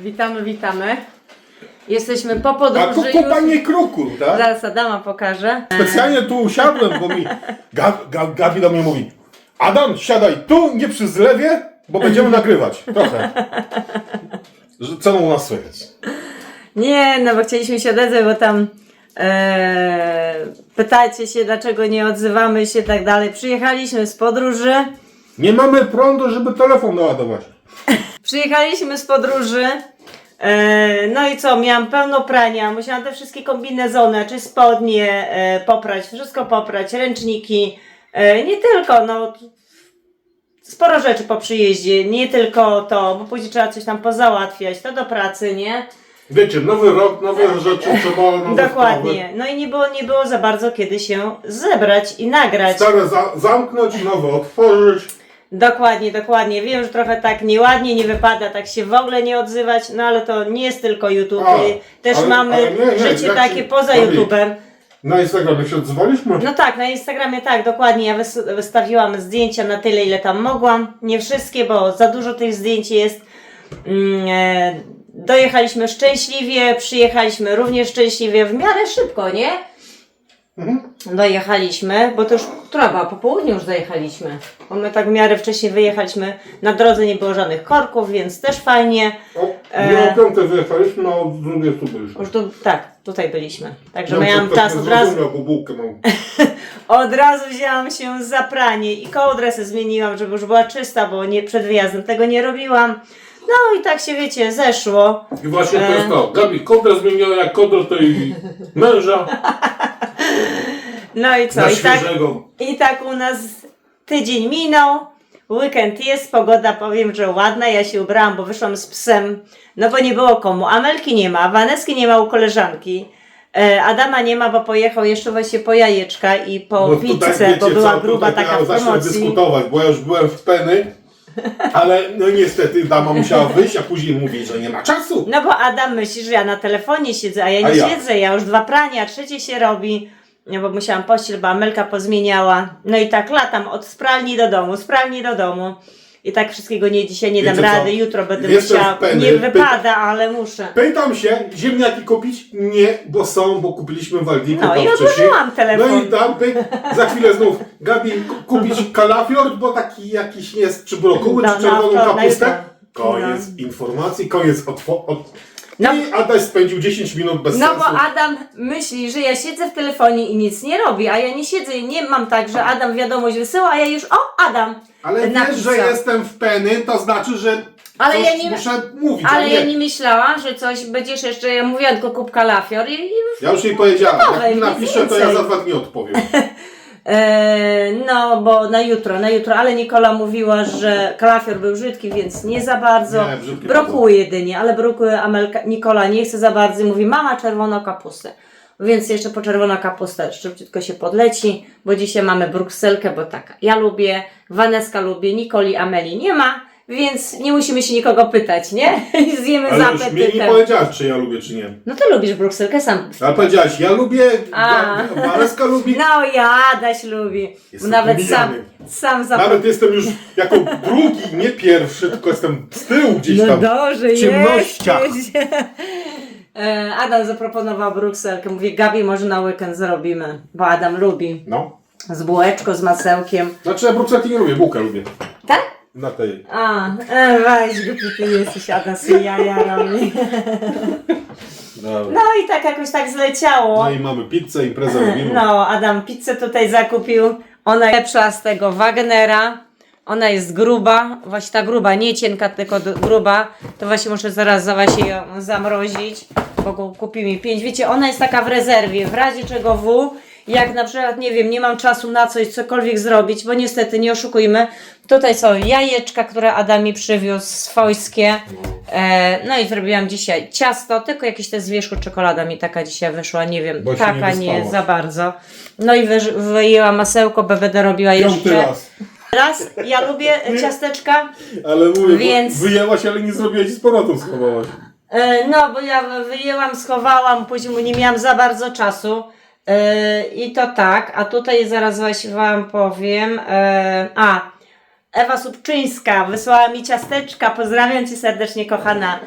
Witamy, witamy. Jesteśmy po podróży. A tu kopanie kroku, tak? Zaraz Adama pokażę. Specjalnie tu usiadłem, bo mi Gabi do mnie mówi: Adam, siadaj tu, nie przy zlewie, bo będziemy nagrywać. Trochę. Co u nas słychać? Nie, no bo chcieliśmy się odezwać, bo tam pytacie się, dlaczego nie odzywamy się i tak dalej. Przyjechaliśmy z podróży. Nie mamy prądu, żeby telefon naładować. Przyjechaliśmy z podróży. No i co, miałam pełno prania, musiałam te wszystkie kombinezony, czy spodnie poprać, wszystko poprać, ręczniki, nie tylko, no sporo rzeczy po przyjeździe, nie tylko to, bo później trzeba coś tam pozałatwiać, to do pracy, nie? Wiecie, nowy rok, nowe rzeczy, trzeba nowe Dokładnie, sprawy. no i nie było za bardzo kiedy się zebrać i nagrać. Stare zamknąć, nowe otworzyć. Dokładnie, dokładnie. Wiem, że trochę tak nieładnie, nie wypada tak się w ogóle nie odzywać, no ale to nie jest tylko YouTube. Też mamy życie jak takie się poza robi? YouTube'em. Na Instagramie się odzywaliśmy? No tak, na Instagramie tak, dokładnie. Ja wystawiłam zdjęcia na tyle, ile tam mogłam. Nie wszystkie, bo za dużo tych zdjęć jest. Dojechaliśmy szczęśliwie, przyjechaliśmy również szczęśliwie, w miarę szybko, nie? Dojechaliśmy, bo to już która była? Po południu już dojechaliśmy. Bo my tak w miarę wcześniej wyjechaliśmy. Na drodze nie było żadnych korków, więc też fajnie. Nie o piątej wyjechaliśmy, a o drugiej tu byliśmy. Już tu, tak, tutaj byliśmy. Także No, miałam to czas nie od razu. zrozumiał, bo bułkę mam. Od razu wzięłam się za pranie i kołdrę zmieniłam, żeby już była czysta, bo nie, przed wyjazdem tego nie robiłam. No i tak się wiecie, zeszło. I właśnie to jest to. Gabi kołdrę zmieniła jak kołdrę tej męża No i co? na I tak, świeżego. I tak u nas tydzień minął. Weekend jest, pogoda powiem, że ładna. Ja się ubrałam, bo wyszłam z psem. No bo nie było komu. Amelki nie ma, Waneski nie ma u koleżanki. Adama nie ma, bo pojechał jeszcze właśnie po jajeczka i po No tutaj pizzę, wiecie bo była co, gruba tutaj taka w zacznę promocji. dyskutować, bo ja już byłem w Penny, ale no niestety dama musiała wyjść, a później mówi, że nie ma czasu. No bo Adam myśli, że ja na telefonie siedzę, a ja nie siedzę, ja już 2 prania, 3 się robi. No bo musiałam pościel, bo Amelka pozmieniała. No i tak latam od spralni do domu, spralni do domu. I tak wszystkiego dzisiaj nie dam Wiecie co? rady, jutro będę Jestem musiała. w Penny, Nie wypada, ale muszę. Pytam się, ziemniaki kupić? Nie, bo są, bo kupiliśmy w Aldiku No tam i wcześniej. odłożyłam telefon. No i tam pyk, za chwilę znów, Gabi, kupić kalafior, bo taki jakiś jest, czy brokuły, No, czy czerwoną na kapustę? jutro. Koniec informacji, koniec No. I Adaś spędził 10 minut bez No sensu. bo Adam myśli, że ja siedzę w telefonie i nic nie robię, a ja nie siedzę i nie mam tak, że Adam wiadomość wysyła, a ja już, Adam Ale wiesz, napisał. że jestem w Penny, to znaczy, że Ale coś ja nie- muszę mówić, Ale a ja nie myślałam, że coś będziesz jeszcze, ja mówiłam tylko kup kalafior i Ja już jej powiedziałam, Gotowe, jak mi nic napiszę, to ja więcej. za 2 dni odpowiem. no bo na jutro, ale Nikola mówiła, że kalafior był brzydki, więc nie za bardzo. Nie, brzydki Brokuje jedynie, ale brokuje Nikola nie chce za bardzo i mówi, mama czerwoną kapustę. Więc jeszcze po czerwoną kapustę szybciutko się podleci, bo dzisiaj mamy brukselkę, bo taka. Ja lubię, Waneska lubię, Nikoli, Ameli nie ma, więc nie musimy się nikogo pytać, nie? I zjemy za Ale już mnie nie apetytem. powiedziałaś, czy ja lubię, czy nie. No ty lubisz brukselkę sam. Ale powiedziałaś, ja lubię, A. Waneska lubi. No ja, Adaś lubi. Jestem Nawet pomijany. sam Nawet jestem już jako drugi, nie pierwszy, tylko jestem z tyłu gdzieś No tam. dobrze, w ciemnościach. jesteś. Adam zaproponował brukselkę. Mówię, Gabi, może na weekend zrobimy, bo Adam lubi. No. Z bułeczką, z masełkiem. Znaczy ja brukselki nie lubię, bułkę lubię. Tak? Na tej. Weź, głupi ty jesteś, Adam sobie jaja robi. Dobra. No i tak jakoś tak zleciało. No i mamy pizzę, imprezę robimy. No, Adam pizzę tutaj zakupił. Ona jest lepsza z tego Wagnera. Ona jest gruba, właśnie ta gruba, nie cienka, tylko gruba. To właśnie muszę zaraz właśnie ją zamrozić, bo kupi mi 5. Wiecie, ona jest taka w rezerwie, w razie czego jak na przykład, nie wiem, nie mam czasu na coś, cokolwiek zrobić, bo niestety, nie oszukujmy. Tutaj są jajeczka, które Adam mi przywiózł swojskie. No i zrobiłam dzisiaj ciasto, tylko jakieś te z wierzchu czekolada mi taka dzisiaj wyszła, nie wiem, Bo się taka nie nie wyspałaś. za bardzo. No i wyjęłam masełko, bo będę robiła 5. jeszcze. raz. Ja lubię ciasteczka, Ale mówię, Więc- wyjęłaś, ale nie zrobiłaś i z powrotem schowałaś. no bo ja wyjęłam, schowałam, później nie miałam za bardzo czasu. I to tak, a tutaj zaraz właśnie wam powiem. Ewa Subczyńska wysłała mi ciasteczka, pozdrawiam cię serdecznie, kochana.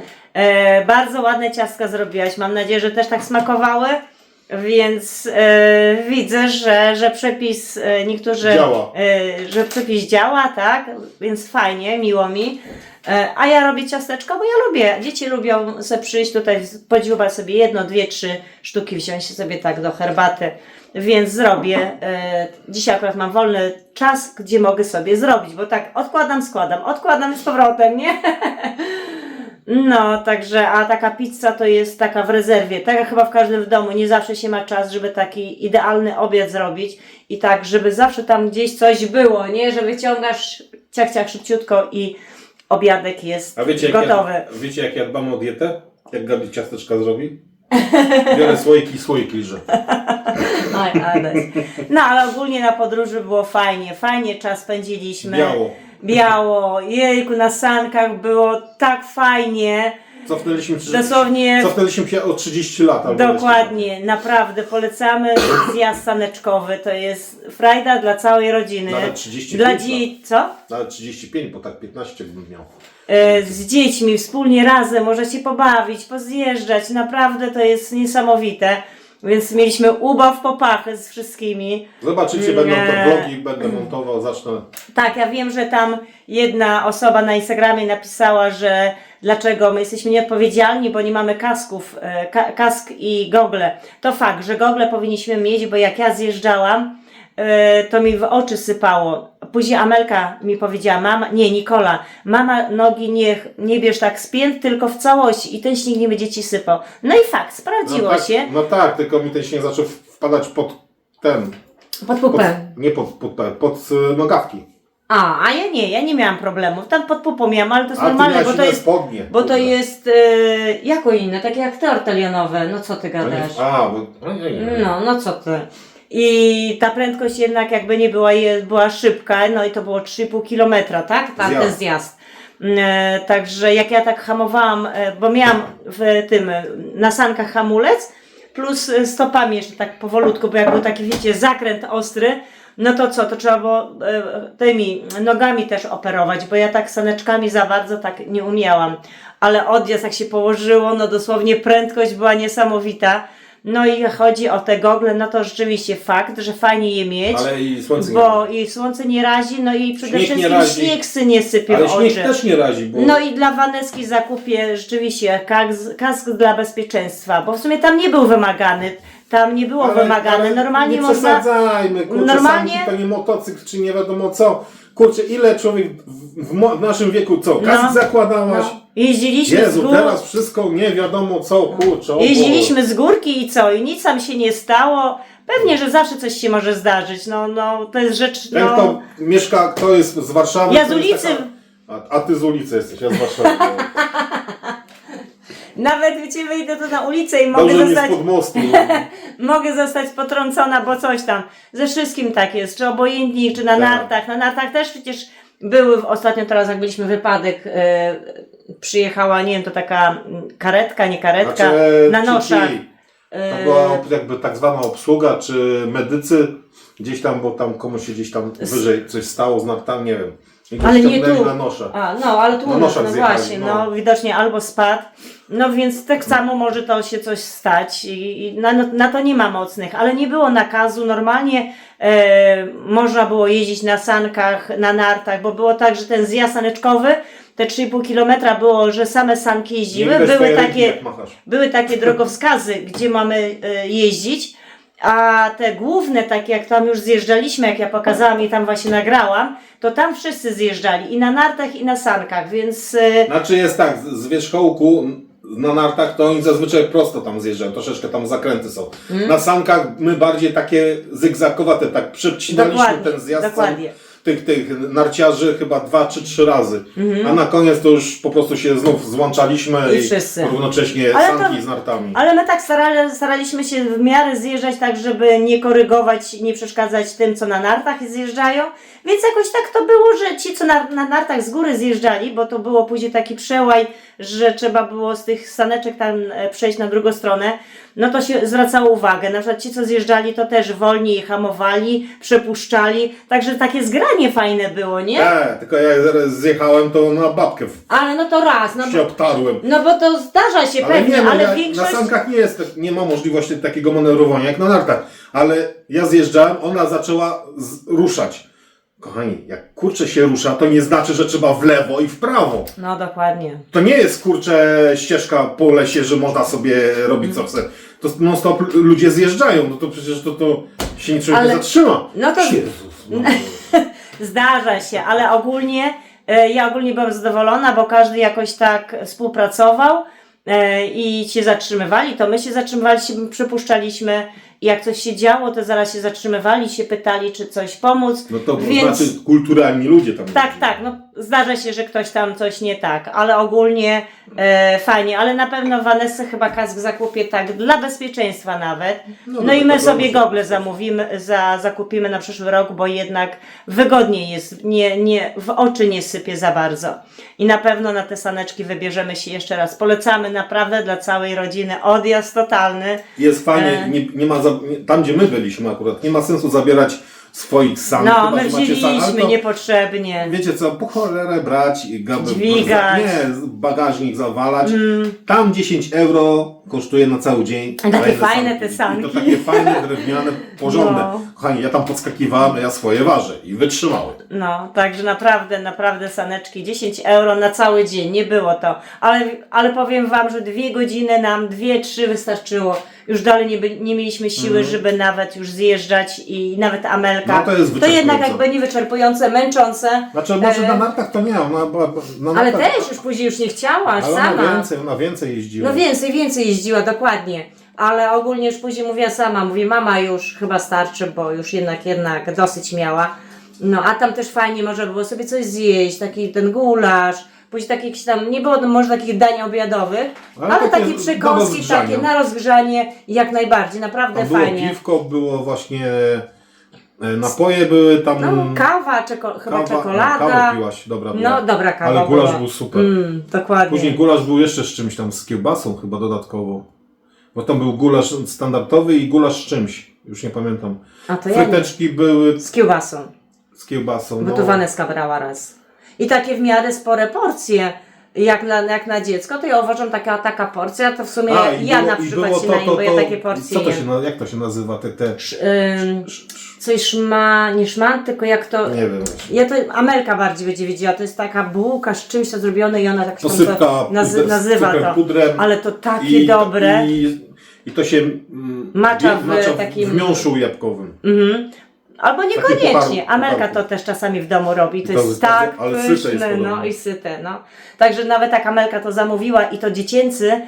Bardzo ładne ciastka zrobiłaś. Mam nadzieję, że też tak smakowały. Więc widzę, że przepis niektórzy. Działa. Że przepis działa, tak? Więc fajnie, miło mi. A ja robię ciasteczko, bo ja lubię. Dzieci lubią sobie przyjść tutaj, podziubać sobie 1, 2, 3 sztuki, wziąć sobie tak do herbaty. Więc zrobię. Dzisiaj akurat mam wolny czas, gdzie mogę sobie zrobić, bo tak odkładam z powrotem, nie? No, także, a taka pizza to jest taka w rezerwie, tak jak chyba w każdym domu, nie zawsze się ma czas, żeby taki idealny obiad zrobić i tak, żeby zawsze tam gdzieś coś było, nie, że wyciągasz ciach szybciutko i obiadek jest gotowy. Wiecie jak ja dbam o dietę? Jak Gabi ciasteczka zrobi? Biorę słoiki i słoik liżę. No, ale ogólnie na podróży było fajnie czas spędziliśmy. Biało, jejku, na sankach było tak fajnie. Cofnęliśmy się o 30 lat. Dokładnie, naprawdę polecamy zjazd saneczkowy, to jest frajda dla całej rodziny. Nawet 35 dla dzieci, co? Nawet 35, bo tak 15 bym miał. Z dziećmi wspólnie razem możecie pobawić, pozjeżdżać, naprawdę to jest niesamowite. Więc mieliśmy ubaw po pachy z wszystkimi. Zobaczycie, będą to vlogi, będę montował, zacznę. Tak, ja wiem, że tam jedna osoba na Instagramie napisała, że dlaczego my jesteśmy nieodpowiedzialni, bo nie mamy kasków, kask i gogle. To fakt, że gogle powinniśmy mieć, bo jak ja zjeżdżałam, to mi w oczy sypało. Później Amelka mi powiedziała, Nikola, mama nogi nie bierz tak z pięt, tylko w całości i ten śnieg nie będzie ci sypał. No i fakt, sprawdziło się. No tak, tylko mi ten śnieg zaczął wpadać pod ten. Pod pupę. Nie pod nogawki. Ja nie miałam problemów. Tam pod pupą miałam, ale to jest ty normalne, miałaś inne spodnie. bo to jest jako inne, takie jak torty lionowe. No co ty gadasz? No co ty. I ta prędkość jednak jakby nie była szybka, no i to było 3,5 kilometra, tak? Ten zjazd. Także jak ja tak hamowałam, bo miałam na sankach hamulec, plus stopami jeszcze tak powolutku, bo jak był taki, wiecie, zakręt ostry, no to co, to trzeba było tymi nogami też operować, bo ja tak saneczkami za bardzo tak nie umiałam. Ale odjazd jak się położyło, no dosłownie prędkość była niesamowita. No i chodzi o te gogle, no to rzeczywiście fakt, że fajnie je mieć. Ale i słońce i słońce nie razi, no i przede śnieg wszystkim śnieg nie sypie ale w oczy. śnieg też nie razi. Bo... No i dla Waneski zakupię rzeczywiście kask dla bezpieczeństwa, bo w sumie tam nie był wymagany. Tam nie było wymagane. Normalnie nie można. przesadzajmy, kurczę, normalnie to nie motocykl, czy nie wiadomo co. Kurczę, ile człowiek w naszym wieku co? Kask zakładałaś? Jeździliśmy Jezu, z gór. teraz wszystko nie wiadomo co, kurczę. Jeździliśmy z górki i co? I nic tam się nie stało. Pewnie, że zawsze coś się może zdarzyć. No to jest rzecz. Ten, kto mieszka, kto jest z Warszawy. Ja z ulicy. A ty z ulicy jesteś, ja z Warszawy. Nawet wiecie, wyjdę tu na ulicę i mogę zostać potrącona, bo coś tam. Ze wszystkim tak jest, czy obojętnie, czy na nartach. Na nartach też przecież były ostatnio teraz, jak byliśmy wypadek, przyjechała, nie wiem, to taka karetka, nie karetka, znaczy, na noszach. To była jakby tak zwana obsługa, czy medycy gdzieś tam, bo tam komuś się gdzieś tam wyżej coś stało z nartami, nie wiem. Ale nie tu. Na nosze. Ale tu no właśnie, no widocznie albo spadł. No więc tak samo może to się coś stać i na to nie ma mocnych, ale nie było nakazu. Normalnie można było jeździć na sankach, na nartach, bo było tak, że ten zjazd saneczkowy, te 3,5 kilometra było, że same sanki jeździły. Były takie drogowskazy, gdzie mamy jeździć. A te główne, takie jak tam już zjeżdżaliśmy, jak ja pokazałam i tam właśnie nagrałam, to tam wszyscy zjeżdżali i na nartach, i na sankach, więc... Znaczy jest tak, z wierzchołku na nartach to oni zazwyczaj prosto tam zjeżdżają, troszeczkę tam zakręty są. Na sankach my bardziej takie zygzakowate, tak przecinaliśmy ten zjazd. Dokładnie. Tych narciarzy chyba 2 czy 3 razy. A na koniec to już po prostu się znów złączaliśmy i równocześnie sanki z nartami. Ale my tak staraliśmy się w miarę zjeżdżać tak, żeby nie korygować, nie przeszkadzać tym, co na nartach zjeżdżają. Więc jakoś tak to było, że ci, co na nartach z góry zjeżdżali, bo to było później taki przełaj, że trzeba było z tych saneczek tam przejść na drugą stronę, no to się zwracało uwagę. Na przykład ci, co zjeżdżali, to też wolniej hamowali, przepuszczali. Także takie zgranie spotkanie fajne było, nie? Tylko jak zaraz zjechałem, to na babkę Ale no to raz, no się obtarłem. bo to zdarza się Ale pewnie, nie, no, ale większość... na sankach nie ma możliwości takiego manewrowania jak na nartach. Ale ja zjeżdżałem, ona zaczęła ruszać. Kochani, jak kurczę się rusza, to nie znaczy, że trzeba w lewo i w prawo. No dokładnie. To nie jest kurczę ścieżka po lesie, że można sobie robić co chce. To non stop ludzie zjeżdżają, no to przecież to się człowiek nie zatrzyma. No to Jezus, no. zdarza się, ale ogólnie ja ogólnie byłam zadowolona, bo każdy jakoś tak współpracował i się zatrzymywali, to my się zatrzymywaliśmy, przypuszczaliśmy, jak coś się działo, to zaraz się zatrzymywali, się pytali, czy coś pomóc. No to więc... znaczy kulturalni ludzie tam. Tak, no zdarza się, że ktoś tam coś nie tak, ale ogólnie fajnie, ale na pewno Vanessa chyba kask zakupie tak dla bezpieczeństwa nawet. No i my sobie gogle zakupimy na przyszły rok, bo jednak wygodniej jest, nie w oczy nie sypie za bardzo. I na pewno na te saneczki wybierzemy się jeszcze raz. Polecamy naprawdę dla całej rodziny, odjazd totalny. Jest fajnie, nie ma tam gdzie my byliśmy akurat, nie ma sensu zabierać swoich san. No, my wzięliśmy niepotrzebnie. Wiecie co, po cholerę brać i dźwigać. bagażnik zawalać. Tam 10 euro kosztuje na cały dzień. Takie fajne te sanki. I to takie fajne, drewniane, porządne. No. Kochani, ja tam podskakiwałem, ja swoje ważę i wytrzymały. No, także naprawdę saneczki, 10 euro na cały dzień, nie było to. Ale powiem Wam, że 2 godziny nam, 2-3 wystarczyło. Już dalej nie mieliśmy siły, żeby nawet już zjeżdżać i nawet Amelka. No, to jest to wyczerpujące. jednak jakby nie wyczerpujące, męczące. Znaczy może na nartach to nie, ona była na Ale nartach, też już później już nie chciałaś, ale sama. ona więcej jeździła. No więcej jeździła, dokładnie. Ale ogólnie już później mówiła sama, mówi mama już chyba starczy, bo już jednak dosyć miała. No a tam też fajnie można było sobie coś zjeść, taki ten gulasz, później takich tam, nie było może takich dań obiadowych, ale takie przekąski, takie na rozgrzanie jak najbardziej, naprawdę było fajnie. Piwko, było właśnie napoje były tam. No kawa, chyba czekolada. Kawę piłaś, dobra była. No dobra kawa ale gulasz była. był super. Dokładnie. Później gulasz był jeszcze z czymś tam, z kiełbasą chyba dodatkowo. Bo tam był gulasz standardowy i gulasz z czymś, już nie pamiętam. A to ja Fryteczki były z kiełbasą. z kiełbasą. Bo to Vaneska brała raz. I takie w miarę spore porcje. Jak na dziecko, to ja uważam taka porcja, to w sumie ja na przykład się najem, bo ja takie porcje jak to się nazywa? Coś nie szman, tylko jak to... Nie wiem. Ja to Amelka bardziej będzie wiedziała, to jest taka bułka z czymś to zrobione i ona tak się Posypka nazywa to. Pudrem, ale to takie dobre. I to się macza w takim... w miąższu jabłkowym. Albo niekoniecznie. Pucharu. Amelka to też czasami w domu robi. To jest tak ale syte jest pyszne, podobno. i syte. No. Także nawet tak Amelka to zamówiła i to dziecięcy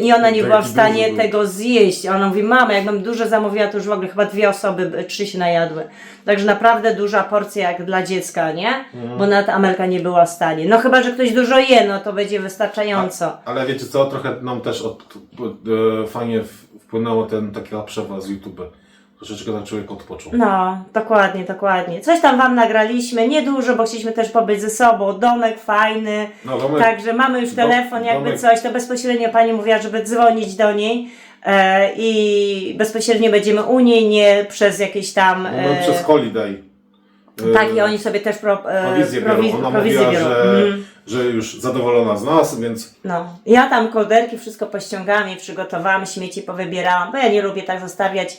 i ona nie była w stanie tego zjeść. Ona mówi, mama, jakbym dużo zamówiła, to już w ogóle chyba 2 osoby, 3 się najadły. Także naprawdę duża porcja jak dla dziecka, nie? Bo nawet Amelka nie była w stanie. No chyba, że ktoś dużo je, no to będzie wystarczająco. Ale wiecie co, trochę nam też fajnie wpłynęło taka przewa z YouTube. Troszeczkę ten człowiek odpoczął. No, dokładnie. Coś tam Wam nagraliśmy, niedużo, bo chcieliśmy też pobyć ze sobą. Domek fajny, także mamy już telefon, jakby coś, to bezpośrednio Pani mówiła, żeby dzwonić do niej i bezpośrednio będziemy u niej, nie przez jakieś tam... przez Holiday. Tak, i oni sobie też prowizję biorą. Ona mówiła, że już zadowolona z nas, więc... No, ja tam kołderki wszystko pościągałam i przygotowałam, śmieci powybierałam, bo ja nie lubię tak zostawiać.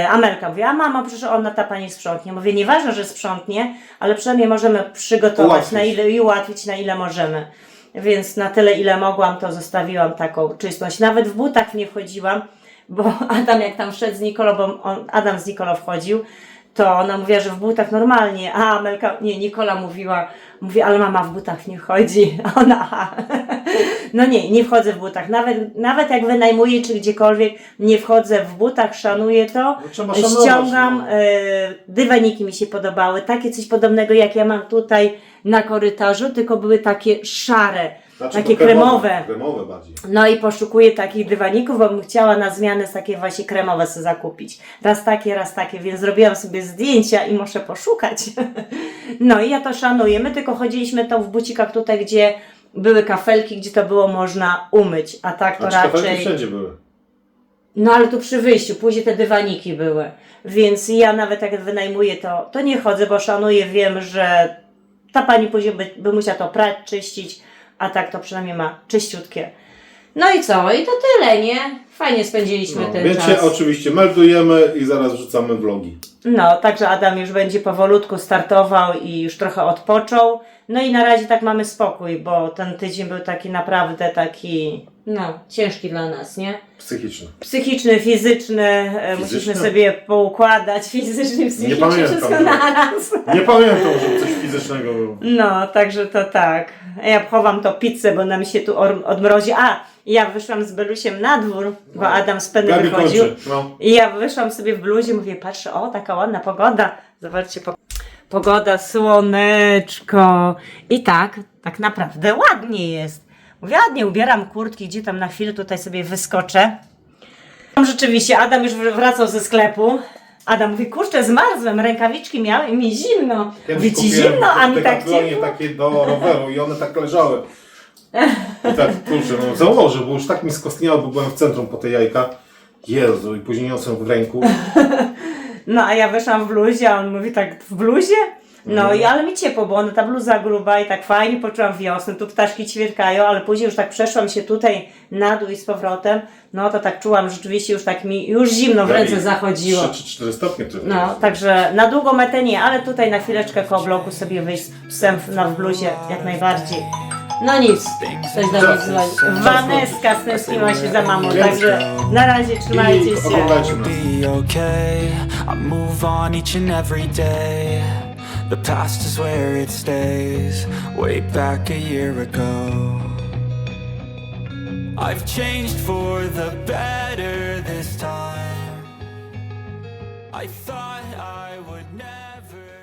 Amelka mówi, a mama, przecież ona ta pani sprzątnie. Mówię, nieważne, że sprzątnie, ale przynajmniej możemy przygotować na ile i ułatwić na ile możemy. Więc na tyle ile mogłam, to zostawiłam taką czystość. Nawet w butach nie wchodziłam, bo Adam jak tam szedł z Nikolą, Adam z Nikolą wchodził, to ona mówiła, że w butach normalnie, a Amelka, Nikola mówi, ale mama w butach nie wchodzi. Ona, no nie wchodzę w butach. Nawet jak wynajmuję czy gdziekolwiek, nie wchodzę w butach, szanuję to. Trzeba szanować, ściągam, dywaniki mi się podobały, takie coś podobnego jak ja mam tutaj na korytarzu, tylko były takie szare. Takie kremowe. Kremowe bardziej. No i poszukuję takich dywaników, bo bym chciała na zmianę takie właśnie kremowe sobie zakupić. Raz takie, więc zrobiłam sobie zdjęcia i muszę poszukać. No i ja to szanuję. My tylko chodziliśmy to w bucikach tutaj, gdzie były kafelki, gdzie to było można umyć, a tak to raczej... Kafelki wszędzie były. No ale tu przy wyjściu, później te dywaniki były. Więc ja nawet jak wynajmuję, to nie chodzę, bo szanuję, wiem, że ta pani później by musiała to prać, czyścić, a tak to przynajmniej ma czyściutkie. No i co? I to tyle, nie? Fajnie spędziliśmy ten Wiecie, czas. oczywiście meldujemy i zaraz wrzucamy vlogi. No, także Adam już będzie powolutku startował i już trochę odpoczął. No i na razie tak mamy spokój, bo ten tydzień był taki naprawdę taki, no, ciężki dla nas, nie? Psychiczny. Psychiczny, fizyczny, musieliśmy sobie poukładać, fizyczny, psychiczny, pamiętam, wszystko no. naraz. Nie pamiętam, żeby coś fizycznego było. No, także to tak. Ja chowam to pizzę, bo nam się tu odmrozi. Ja wyszłam z Belusiem na dwór, bo Adam z Penny Gabi wychodził. kończy, no. I ja wyszłam sobie w bluzie, mówię, patrzę, o, taka ładna pogoda. Zobaczcie, pogoda, słoneczko. I tak naprawdę ładnie jest. Mówię, ładnie, ubieram kurtki, gdzie tam na chwilę tutaj sobie wyskoczę. Rzeczywiście, Adam już wracał ze sklepu. Adam mówi, kurczę, zmarzłem, rękawiczki miałem i mi zimno. Mówi, ci zimno, a mi tak ciepło. takie do roweru i one tak leżały. I tak, kurczę, no założę, bo już tak mi skostniało, bo byłem w centrum po te jajka. Jezu, i później niosłem w ręku. No a ja wyszłam w bluzie, a on mówi tak, w bluzie? No i ale mi ciepło, bo ona ta bluza gruba i tak fajnie poczułam wiosnę, tu ptaszki ćwierkają, ale później już tak przeszłam się tutaj na dół i z powrotem, no to tak czułam, rzeczywiście już tak mi, już zimno w ręce zachodziło. 3 czy 4 stopnie to No, jest. także na długą metę nie, ale tutaj na chwileczkę koło bloku sobie wyjść z psem w bluzie jak najbardziej. No nic, coś do mnie dzwoni. Waneska stęskniła się za mamą, także na razie trzymajcie I się. oglądajcie nas. Be okay. I move on each and every day. The past is where it stays. Way back a year ago. I've changed for the better this time. I thought I would never